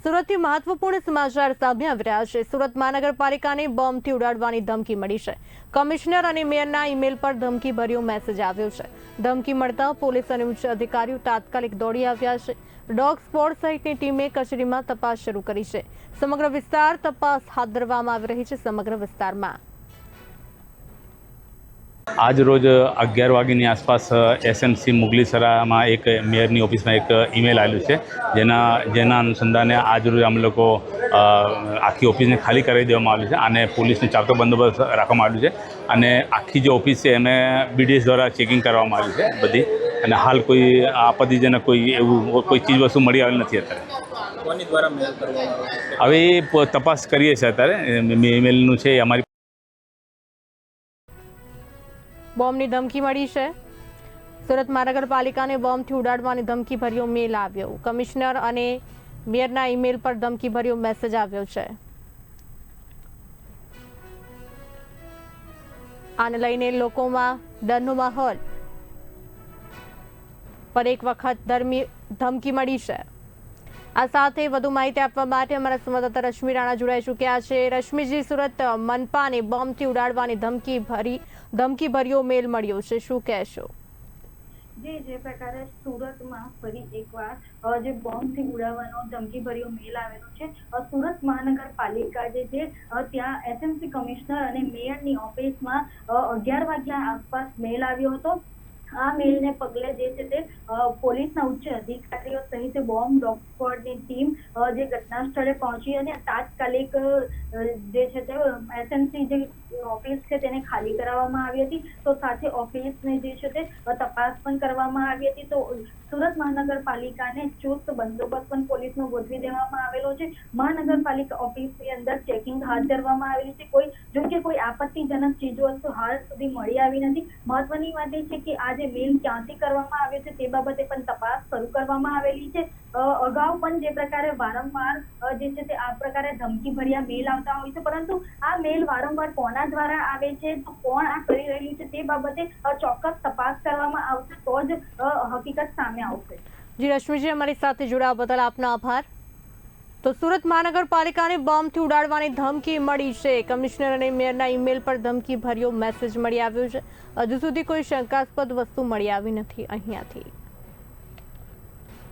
સુરતથી મહત્વપૂર્ણ સમાચાર સામે આવી રહ્યા છે। સુરત મહાનગરપાલિકાને બોમ્બથી ઉડાડવાની ધમકી મળી છે। કમિશનર અને મેયરના ઈમેલ પર ધમકીભર્યો મેસેજ આવ્યો છે। ધમકી મળતા પોલીસ અને ઉચ્ચ અધિકારીઓ તાત્કાલિક દોડી આવ્યા છે। ડોગ સ્ક્વોડ સહિતની ટીમે કચેરીમાં તપાસ શરૂ કરી છે। સમગ્ર વિસ્તાર તપાસ હાથ ધરવામાં આવી રહી છે। સમગ્ર વિસ્તારમાં आज रोज 11 વાગ્યાની આસપાસ એસએમસી મુગલીસરામાં એક મેયરની ઓફિસમાં એક ઈમેલ આવ્યું છે, જેના અનુસંધાને આજ રોજ અમે લોકો આખી ઓફિસને ખાલી કરાવી દેવામાં આવ્યું છે અને પોલીસનો ચાપતો બંદોબસ્ત રાખવામાં આવ્યું છે અને આખી જે ઓફિસ છે એને બીડીએસ દ્વારા ચેકિંગ કરવામાં આવ્યું છે બધી, અને હાલ કોઈ આપત્તિજનક કોઈ ચીજ વસ્તુ મળી આવેલ નથી અત્યારે। હવે એ તપાસ કરીએ છીએ અત્યારે। ઈમેલનું છે અમારી બોમ્બની ધમકી મળી છે। સુરત મહાનગરપાલિકાને બોમ્બથી ઉડાડવાની ધમકીભર્યો મેલ આવ્યો। કમિશનર અને મેયરના ઈમેલ પર ધમકીભર્યો મેસેજ આવ્યો છે। આને લઈને લોકોમાં ડરનો માહોલ। પર એક વખત ધમકી મળી છે। આ સાથે વધુ માહિતી આપવા માટે અમારા સંવાદદાતા રશ્મિ રાણા જોડાઈ ચૂક્યા છે। રશ્મિજી, સુરત મનપાને બોમ્બથી ઉડાડવાની ધમકીભર્યો મેલ મળ્યો છે, શું કહેશો? જે પ્રકારે સુરતમાં ફરી એકવાર જે બોમ્બથી ઉડાવવાનો ધમકીભર્યો મેલ આવેલો છે, સુરત મહાનગરપાલિકા જે છે ત્યાં એસએમસી કમિશનર અને મેયરની ઓફિસમાં 11 વાગ્યા આસપાસ મેલ આવ્યો હતો। આ મેલને પગલે જે છે તે પોલીસના ઉચ્ચ અધિકારીઓ સહિત બોમ્બ ડોગ સ્ક્વોડની ટીમ જે ઘટના સ્થળે પહોંચી અને તાત્કાલિક જે છે તે એસએમસી જે ઓફિસ છે તેને ખાલી કરાવવામાં આવી હતી। તો સાથે ઓફિસને જે છે તે તપાસ પણ કરવામાં આવી હતી। તો સુરત મહાનગરપાલિકાને ચુસ્ત બંદોબસ્ત પણ પોલીસનો ગોઠવી દેવામાં આવેલો છે। મહાનગરપાલિકા ઓફિસની અંદર ચેકિંગ હાથ ધરવામાં આવેલી છે। જો કે કોઈ આપત્તિજનક ચીજવસ્તુ હાલ સુધી મળી આવી નથી। મહત્વની વાત એ છે કે આ જે મેલ ક્યાંથી કરવામાં આવ્યો છે તે બાબતે પણ તપાસ શરૂ કરવામાં આવેલી છે। અગાઉ પણ જે પ્રકારે વારંવાર જે છે તે આ પ્રકારે ધમકીભર્યા મેલ આવતા હોય છે, પરંતુ આ મેલ વારંવાર કોના દ્વારા આવે છે, તો કોણ આ કરી રહ્યું છે તે બાબતે ચોક્કસ તપાસ કરવામાં આવશે તો જ હકીકત સામે આવશે। જી રશ્મિજી, અમારી સાથે જોડાવા બદલ આપનો આભાર। તો સુરત મહાનગરપાલિકાને બોમ્બથી ઉડાડવાની ધમકી મળી છે। કમિશનર અને મેયરના ઈમેલ પર ધમકીભર્યો મેસેજ મળી આવ્યો છે। હજુ સુધી કોઈ શંકાસ્પદ વસ્તુ મળી આવી નથી અહીંયાથી।